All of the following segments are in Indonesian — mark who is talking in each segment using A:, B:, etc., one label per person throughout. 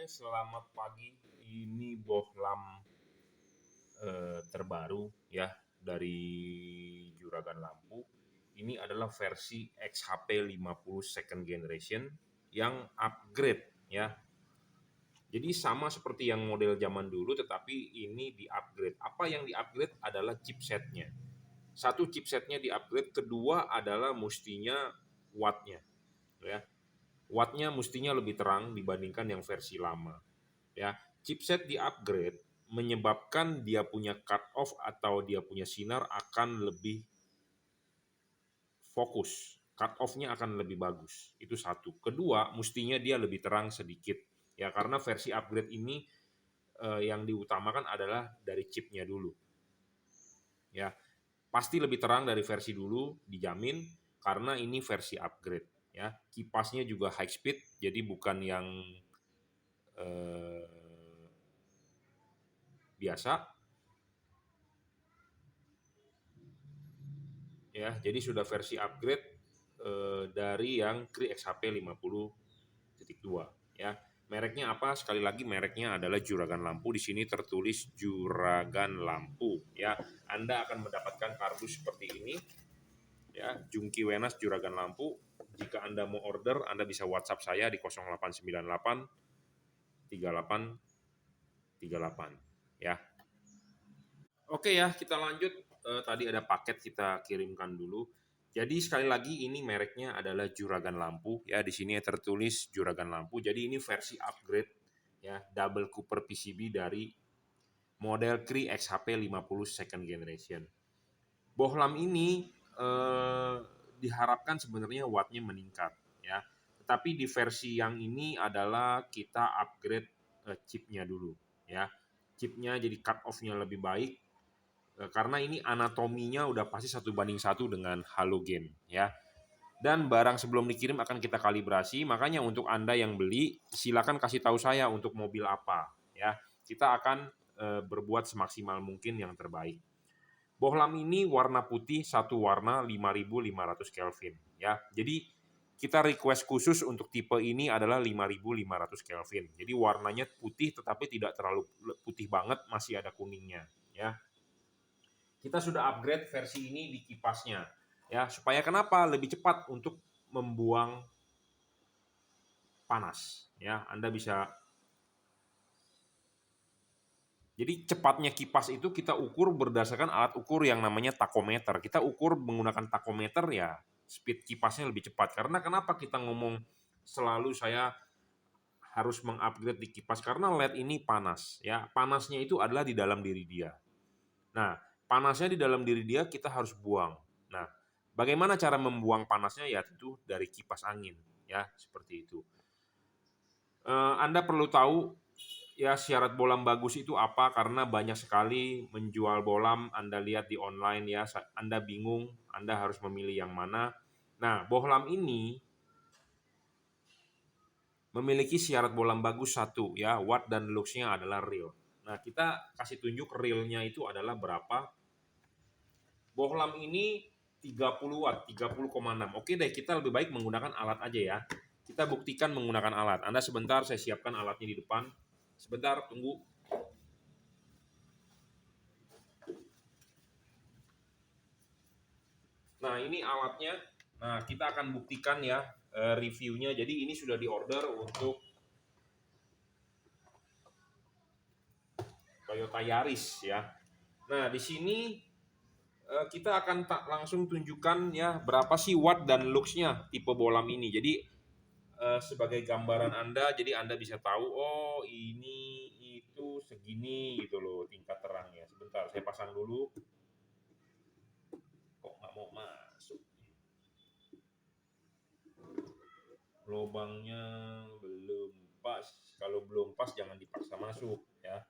A: semuanya, selamat pagi. Ini bohlam terbaru ya dari Juragan Lampu. Ini adalah versi XHP 50 second generation yang upgrade ya. Jadi sama seperti yang model zaman dulu, tetapi ini di-upgrade. Apa yang di-upgrade adalah chipsetnya. Satu, chipsetnya di-upgrade, kedua adalah mustinya wattnya ya. Wattnya mestinya lebih terang dibandingkan yang versi lama. Ya, chipset di-upgrade menyebabkan dia punya cut off atau dia punya sinar akan lebih fokus. Cut off-nya akan lebih bagus. Itu satu. Kedua, mestinya dia lebih terang sedikit. Ya, karena versi upgrade ini yang diutamakan adalah dari chipnya dulu. Ya, pasti lebih terang dari versi dulu, dijamin, karena ini versi upgrade. Ya, kipasnya juga high speed, jadi bukan yang biasa. Ya, jadi sudah versi upgrade dari yang Cree XHP 50.2 ya. Mereknya apa? Sekali lagi mereknya adalah Juragan Lampu. Di sini tertulis Juragan Lampu ya. Anda akan mendapatkan kardus seperti ini ya, Jungki Wenas Juragan Lampu. Jika Anda mau order, Anda bisa WhatsApp saya di 0898 3838 ya. Oke ya, kita lanjut. Tadi ada paket kita kirimkan dulu. Jadi sekali lagi ini mereknya adalah Juragan Lampu ya. Di sini tertulis Juragan Lampu. Jadi ini versi upgrade ya, double cooper PCB dari model Cree XHP 50 second generation. Bohlam ini diharapkan sebenarnya wattnya meningkat ya. Tetapi di versi yang ini adalah kita upgrade chipnya dulu ya. Chipnya jadi cut off-nya lebih baik, karena ini anatominya udah pasti 1:1 dengan halogen ya. Dan barang sebelum dikirim akan kita kalibrasi, makanya untuk Anda yang beli silakan kasih tahu saya untuk mobil apa ya. Kita akan berbuat semaksimal mungkin yang terbaik. Bohlam ini warna putih, satu warna 5500 Kelvin ya. Jadi kita request khusus untuk tipe ini adalah 5500 Kelvin. Jadi warnanya putih tetapi tidak terlalu putih banget, masih ada kuningnya ya. Kita sudah upgrade versi ini di kipasnya ya, supaya kenapa? Lebih cepat untuk membuang panas ya. Anda bisa, jadi cepatnya kipas itu kita ukur berdasarkan alat ukur yang namanya takometer. Kita ukur menggunakan takometer ya, speed kipasnya lebih cepat. Karena kenapa kita ngomong selalu saya harus mengupgrade di kipas, karena LED ini panas ya. Panasnya itu adalah di dalam diri dia. Nah, panasnya di dalam diri dia kita harus buang. Nah, bagaimana cara membuang panasnya? Ya tentu dari kipas angin ya, seperti itu. Anda perlu tahu ya syarat bohlam bagus itu apa, karena banyak sekali menjual bohlam. Anda lihat di online ya, Anda bingung, Anda harus memilih yang mana. Nah, bohlam ini memiliki syarat bohlam bagus satu ya, watt dan lux-nya adalah real. Nah, kita kasih tunjuk realnya itu adalah berapa. Bohlam ini 30 watt, 30,6. Oke deh, kita lebih baik menggunakan alat aja ya. Kita buktikan menggunakan alat. Anda sebentar, saya siapkan alatnya di depan. Sebentar, tunggu. Nah, ini alatnya. Nah, kita akan buktikan ya reviewnya. Jadi ini sudah diorder untuk Toyota Yaris ya. Nah, di sini kita akan langsung tunjukkan ya berapa sih watt dan lux-nya tipe bohlam ini. Jadi sebagai gambaran Anda, jadi Anda bisa tahu, oh ini itu segini gitu loh tingkat terangnya. Sebentar, saya pasang dulu. Kok nggak mau masuk? Lubangnya belum pas. Kalau belum pas jangan dipaksa masuk ya.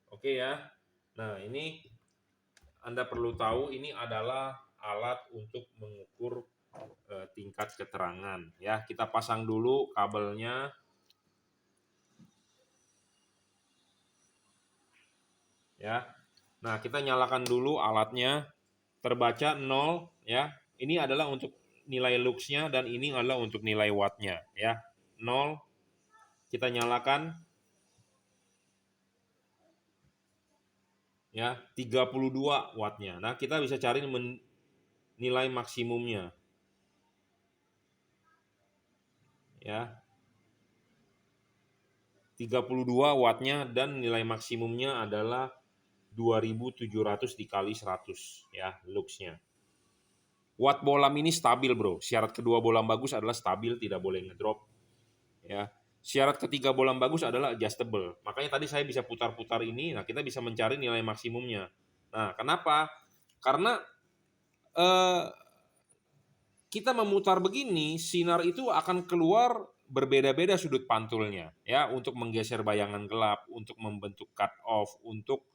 A: Oke ya. Nah, ini Anda perlu tahu ini adalah alat untuk mengukur tingkat keterangan ya. Kita pasang dulu kabelnya. Ya. Nah, kita nyalakan dulu alatnya. Terbaca 0 ya. Ini adalah untuk nilai lux-nya dan ini adalah untuk nilai watt-nya ya. 0 Kita nyalakan ya 32 wattnya. Nah, kita bisa cari nilai maksimumnya ya. 32 wattnya dan nilai maksimumnya adalah 2700 dikali 100 ya luxnya. Watt bolam ini stabil bro. Syarat kedua bolam bagus adalah stabil, tidak boleh ngedrop. Ya. Syarat ketiga bolam bagus adalah adjustable. Makanya tadi saya bisa putar-putar ini. Nah kita bisa mencari nilai maksimumnya. Nah kenapa? Karena kita memutar begini, sinar itu akan keluar berbeda-beda sudut pantulnya, ya, untuk menggeser bayangan gelap, untuk membentuk cut off, untuk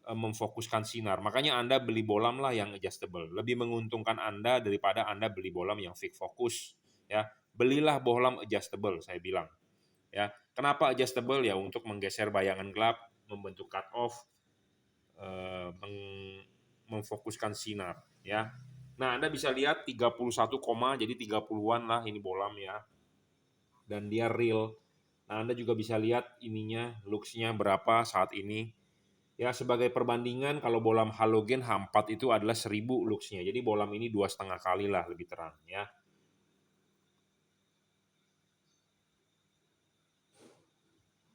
A: memfokuskan sinar. Makanya Anda beli bolam lah yang adjustable. Lebih menguntungkan Anda daripada Anda beli bolam yang fix fokus. Ya, belilah bolam adjustable, saya bilang. Ya, kenapa adjustable ya? Untuk menggeser bayangan gelap, membentuk cut off, memfokuskan sinar. Ya, nah Anda bisa lihat 31, jadi 30-an lah ini bolam ya. Dan dia real. Nah, Anda juga bisa lihat ininya, luxnya berapa saat ini. Ya, sebagai perbandingan kalau bolam halogen H4 itu adalah 1000 luxnya. Jadi bolam ini 2,5 kali lah lebih terang ya.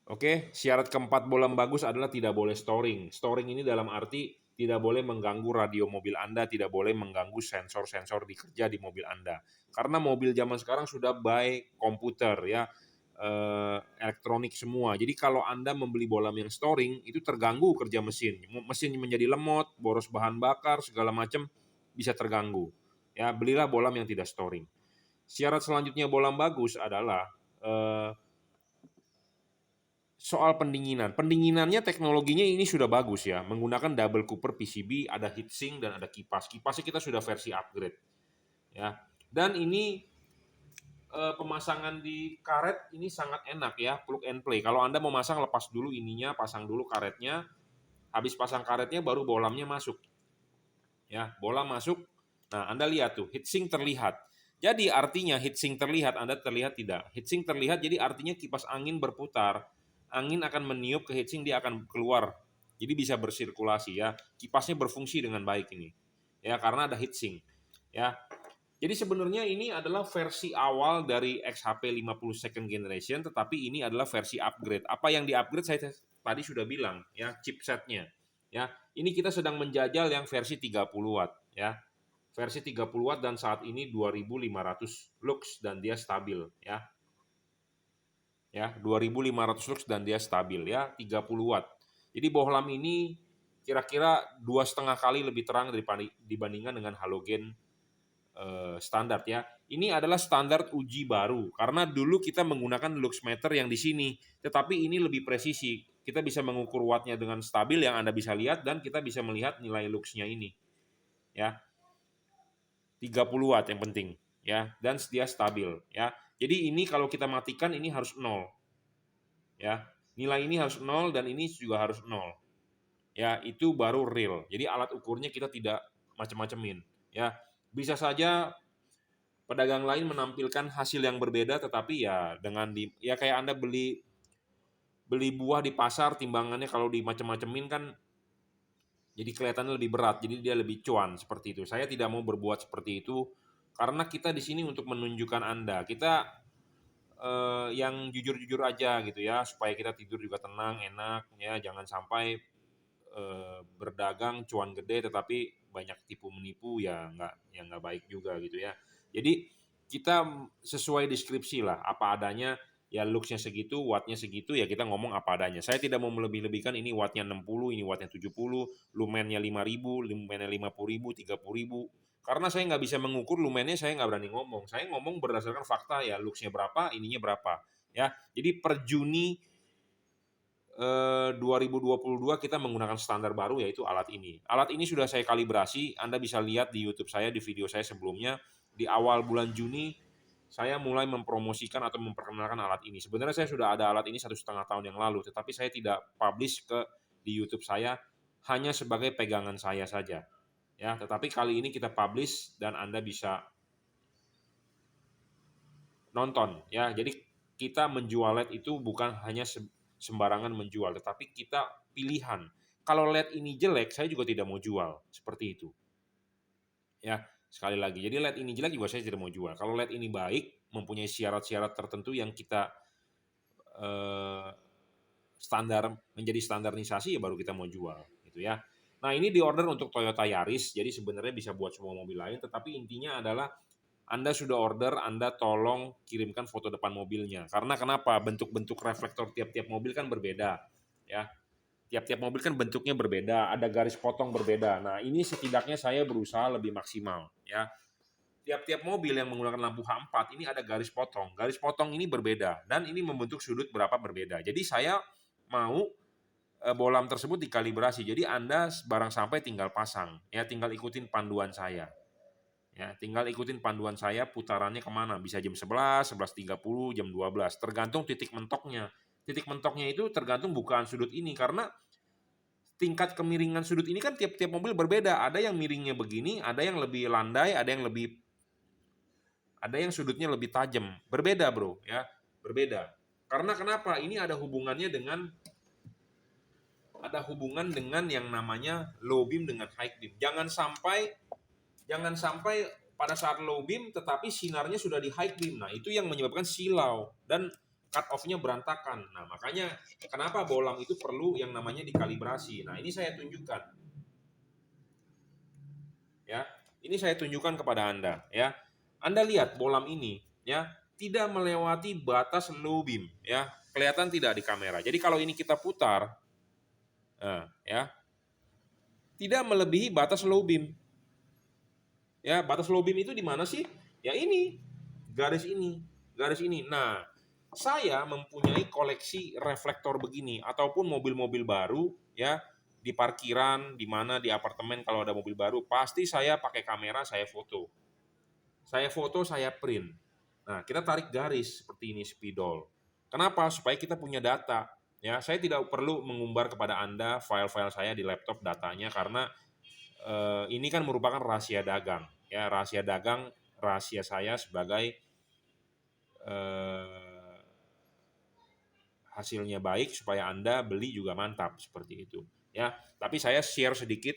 A: Oke, syarat keempat bolam bagus adalah tidak boleh storing. Storing ini dalam arti tidak boleh mengganggu radio mobil Anda, tidak boleh mengganggu sensor-sensor dikerja di mobil Anda. Karena mobil zaman sekarang sudah by komputer ya, elektronik semua. Jadi kalau Anda membeli bolam yang storing, itu terganggu kerja mesin. Mesin menjadi lemot, boros bahan bakar, segala macam bisa terganggu. Ya, belilah bolam yang tidak storing. Syarat selanjutnya bolam bagus adalah soal pendinginan. Pendinginannya teknologinya ini sudah bagus ya, menggunakan double cooper PCB, ada heatsink dan ada kipas. Kipasnya kita sudah versi upgrade. Ya. Dan ini pemasangan di karet ini sangat enak ya, plug and play. Kalau Anda mau masang, lepas dulu ininya, pasang dulu karetnya. Habis pasang karetnya baru bolamnya masuk. Ya, bola masuk. Nah, Anda lihat tuh, heatsink terlihat. Jadi artinya heatsink terlihat, Anda terlihat tidak. Heatsink terlihat jadi artinya kipas angin berputar. Angin akan meniup ke heatsink, dia akan keluar. Jadi bisa bersirkulasi ya. Kipasnya berfungsi dengan baik ini. Ya, karena ada heatsink. Ya. Jadi sebenarnya ini adalah versi awal dari XHP 50 second generation, tetapi ini adalah versi upgrade. Apa yang di-upgrade saya tadi sudah bilang ya, chipsetnya. Ya, ini kita sedang menjajal yang versi 30 watt ya. Versi 30 watt dan saat ini 2500 lux dan dia stabil ya. Ya, 2500 lux dan dia stabil ya, 30 watt. Jadi bohlam ini kira-kira 2,5 kali lebih terang dibandingkan dengan halogen standar ya. Ini adalah standar uji baru karena dulu kita menggunakan luxmeter yang di sini, tetapi ini lebih presisi. Kita bisa mengukur wattnya dengan stabil yang Anda bisa lihat dan kita bisa melihat nilai luxnya ini. Ya. 30 watt yang penting ya dan dia stabil ya. Jadi ini kalau kita matikan ini harus 0. Ya. Nilai ini harus 0 dan ini juga harus 0. Ya, itu baru real. Jadi alat ukurnya kita tidak macam-macamin ya. Bisa saja pedagang lain menampilkan hasil yang berbeda, tetapi ya dengan ya kayak Anda beli buah di pasar, timbangannya kalau dimacem-macemin kan jadi kelihatannya lebih berat, jadi dia lebih cuan seperti itu. Saya tidak mau berbuat seperti itu karena kita di sini untuk menunjukkan Anda. Kita yang jujur-jujur aja gitu ya, supaya kita tidur juga tenang, enak ya, jangan sampai berdagang cuan gede tetapi banyak tipu menipu ya nggak baik juga gitu ya. Jadi kita sesuai deskripsi lah apa adanya ya, luxnya segitu, wattnya segitu ya, kita ngomong apa adanya. Saya tidak mau melebih-lebihkan ini wattnya 60, ini wattnya 70, lumennya 5.000, lumennya 50.000, 30.000. Karena saya nggak bisa mengukur lumennya, saya nggak berani ngomong. Saya ngomong berdasarkan fakta ya, luxnya berapa, ininya berapa. Ya, jadi per Juni 2022 kita menggunakan standar baru yaitu alat ini. Alat ini sudah saya kalibrasi, Anda bisa lihat di YouTube saya, di video saya sebelumnya. Di awal bulan Juni saya mulai mempromosikan atau memperkenalkan alat ini. Sebenarnya saya sudah ada alat ini 1,5 tahun yang lalu, tetapi saya tidak publish di YouTube saya, hanya sebagai pegangan saya saja. Ya, tetapi kali ini kita publish dan Anda bisa nonton ya. Jadi kita menjual LED itu bukan hanya sembarangan menjual, tetapi kita pilihan. Kalau LED ini jelek, saya juga tidak mau jual, seperti itu. Ya, sekali lagi. Jadi LED ini jelek juga saya tidak mau jual. Kalau LED ini baik, mempunyai syarat-syarat tertentu yang kita eh, menjadi standarisasi, ya baru kita mau jual, gitu ya. Nah, ini diorder untuk Toyota Yaris, jadi sebenarnya bisa buat semua mobil lain, tetapi intinya adalah Anda sudah order, Anda tolong kirimkan foto depan mobilnya. Karena kenapa? Bentuk-bentuk reflektor tiap-tiap mobil kan berbeda, ya. Tiap-tiap mobil kan bentuknya berbeda, ada garis potong berbeda. Nah, ini setidaknya saya berusaha lebih maksimal, ya. Tiap-tiap mobil yang menggunakan lampu H4 ini ada garis potong. Garis potong ini berbeda dan ini membentuk sudut berapa berbeda. Jadi saya mau bolam tersebut dikalibrasi. Jadi Anda barang sampai tinggal pasang, ya tinggal ikutin panduan saya. Ya, tinggal ikutin panduan saya putarannya kemana. Bisa jam 11, 11.30, jam 12. Tergantung titik mentoknya. Titik mentoknya itu tergantung bukaan sudut ini. Karena tingkat kemiringan sudut ini kan tiap-tiap mobil berbeda. Ada yang miringnya begini, ada yang lebih landai, ada yang sudutnya lebih tajam. Berbeda bro, ya berbeda. Karena kenapa? Ini ada hubungan dengan yang namanya low beam dengan high beam. Jangan sampai pada saat low beam tetapi sinarnya sudah di high beam. Nah, itu yang menyebabkan silau dan cut off-nya berantakan. Nah, makanya kenapa bolam itu perlu yang namanya dikalibrasi. Nah, ini saya tunjukkan. Ya. Ini saya tunjukkan kepada Anda, ya. Anda lihat bolam ini, ya, tidak melewati batas low beam, ya. Kelihatan tidak di kamera. Jadi kalau ini kita putar, ya, tidak melebihi batas low beam. Ya, batas low beam itu di mana sih? Ya ini, garis ini, garis ini. Nah, saya mempunyai koleksi reflektor begini ataupun mobil-mobil baru, ya, di parkiran, di mana di apartemen kalau ada mobil baru, pasti saya pakai kamera, saya foto. Saya foto, saya print. Nah, kita tarik garis seperti ini spidol. Kenapa? Supaya kita punya data. Ya, saya tidak perlu mengumbar kepada Anda file-file saya di laptop datanya karena ini kan merupakan rahasia dagang. Ya, rahasia dagang, rahasia saya sebagai hasilnya baik supaya Anda beli juga mantap seperti itu. Ya, tapi saya share sedikit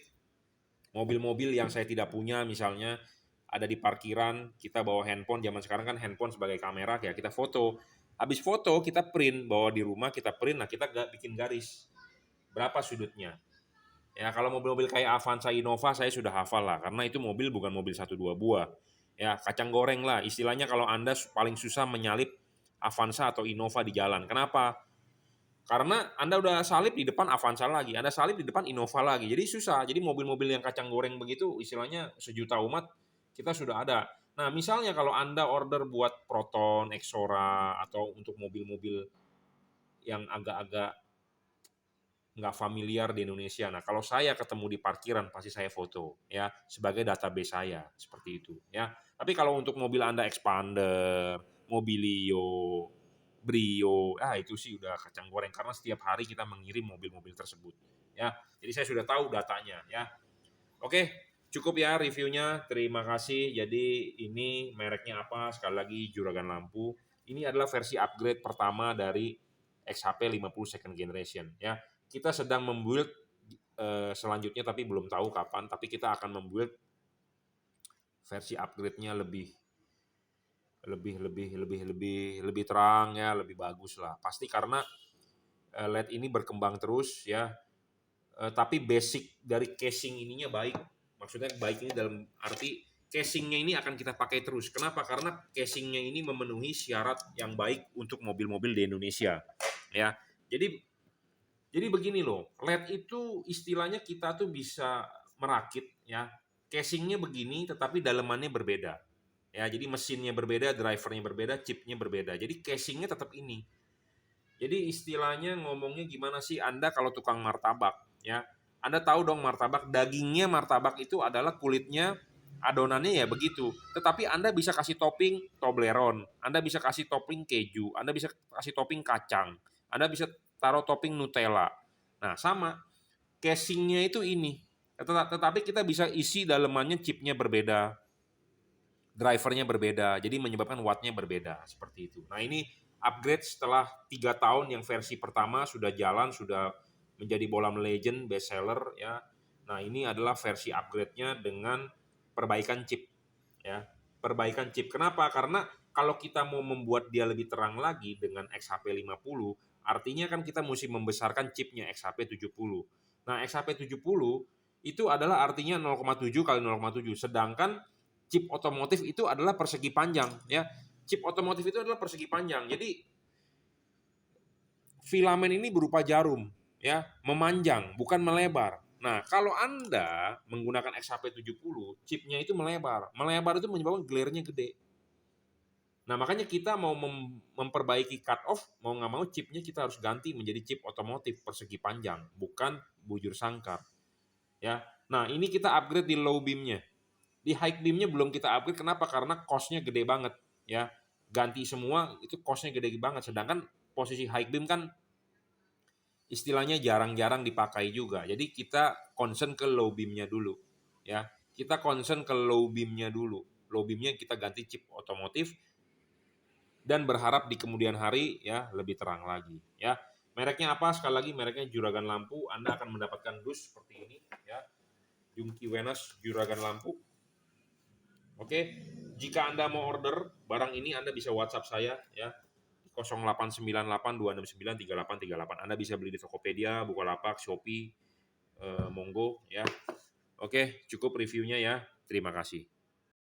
A: mobil-mobil yang saya tidak punya, misalnya ada di parkiran, kita bawa handphone, zaman sekarang kan handphone sebagai kamera, ya kita foto. Habis foto kita print, bawa di rumah kita print, nah kita bikin garis. Berapa sudutnya? Ya kalau mobil-mobil kayak Avanza Innova saya sudah hafal lah, karena itu mobil bukan mobil 1-2 buah. Ya kacang goreng lah, istilahnya kalau Anda paling susah menyalip Avanza atau Innova di jalan. Kenapa? Karena Anda udah salip di depan Avanza lagi, Anda salip di depan Innova lagi. Jadi susah. Jadi mobil-mobil yang kacang goreng begitu istilahnya sejuta umat kita sudah ada. Nah, misalnya kalau Anda order buat Proton, Exora atau untuk mobil-mobil yang agak-agak nggak familiar di Indonesia. Nah, kalau saya ketemu di parkiran pasti saya foto ya sebagai database saya seperti itu ya. Tapi kalau untuk mobil Anda Expander, Mobilio, Brio, itu sih udah kacang goreng karena setiap hari kita mengirim mobil-mobil tersebut ya. Jadi saya sudah tahu datanya ya. Oke, cukup ya reviewnya. Terima kasih. Jadi ini mereknya apa? Sekali lagi Juragan Lampu. Ini adalah versi upgrade pertama dari XHP 50 second generation ya. Kita sedang membuild selanjutnya tapi belum tahu kapan, tapi kita akan membuild versi upgrade-nya lebih terang ya, lebih bagus lah. Pasti karena LED ini berkembang terus ya. Tapi basic dari casing ininya baik. Maksudnya baik ini dalam arti casingnya ini akan kita pakai terus. Kenapa? Karena casingnya ini memenuhi syarat yang baik untuk mobil-mobil di Indonesia. Ya, jadi begini loh, LED itu istilahnya kita tuh bisa merakit ya. Casingnya begini, tetapi dalemannya berbeda. Ya, jadi mesinnya berbeda, drivernya berbeda, chipnya berbeda. Jadi casingnya tetap ini. Jadi istilahnya ngomongnya gimana sih Anda kalau tukang martabak ya. Anda tahu dong martabak, dagingnya martabak itu adalah kulitnya, adonannya ya begitu. Tetapi Anda bisa kasih topping Toblerone, Anda bisa kasih topping keju, Anda bisa kasih topping kacang, Anda bisa taruh topping Nutella. Nah, sama casingnya itu ini. Tetapi kita bisa isi dalemannya chipnya berbeda, drivernya berbeda, jadi menyebabkan wattnya berbeda seperti itu. Nah ini upgrade setelah 3 tahun yang versi pertama sudah jalan, sudah menjadi bola legend, best seller ya. Nah, ini adalah versi upgrade-nya dengan perbaikan chip ya. Perbaikan chip. Kenapa? Karena kalau kita mau membuat dia lebih terang lagi dengan XHP 50, artinya kan kita mesti membesarkan chipnya XHP 70. Nah, XHP 70 itu adalah artinya 0,7 kali 0,7. Sedangkan chip otomotif itu adalah persegi panjang ya. Chip otomotif itu adalah persegi panjang. Jadi filamen ini berupa jarum ya, memanjang bukan melebar. Nah, kalau Anda menggunakan XHP 70, chipnya itu melebar. Melebar itu menyebabkan glare-nya gede. Nah, makanya kita mau memperbaiki cut off, mau nggak mau chipnya kita harus ganti menjadi chip otomotif persegi panjang, bukan bujur sangkar. Ya. Nah, ini kita upgrade di low beam-nya. Di high beam-nya belum kita upgrade, kenapa? Karena cost-nya gede banget. Ya. Ganti semua, itu cost-nya gede banget. Sedangkan posisi high beam kan istilahnya jarang-jarang dipakai juga. Jadi kita concern ke low beam-nya dulu. Ya. Kita concern ke low beam-nya dulu. Low beam-nya kita ganti chip otomotif, dan berharap di kemudian hari ya lebih terang lagi ya. Mereknya apa? Sekali lagi mereknya Juragan Lampu. Anda akan mendapatkan dus seperti ini ya. Yungki Wenas Juragan Lampu. Oke. Jika Anda mau order barang ini, Anda bisa WhatsApp saya ya. 089826938338. Anda bisa beli di Tokopedia, Bukalapak, Shopee, Monggo ya. Oke, cukup reviewnya ya. Terima kasih.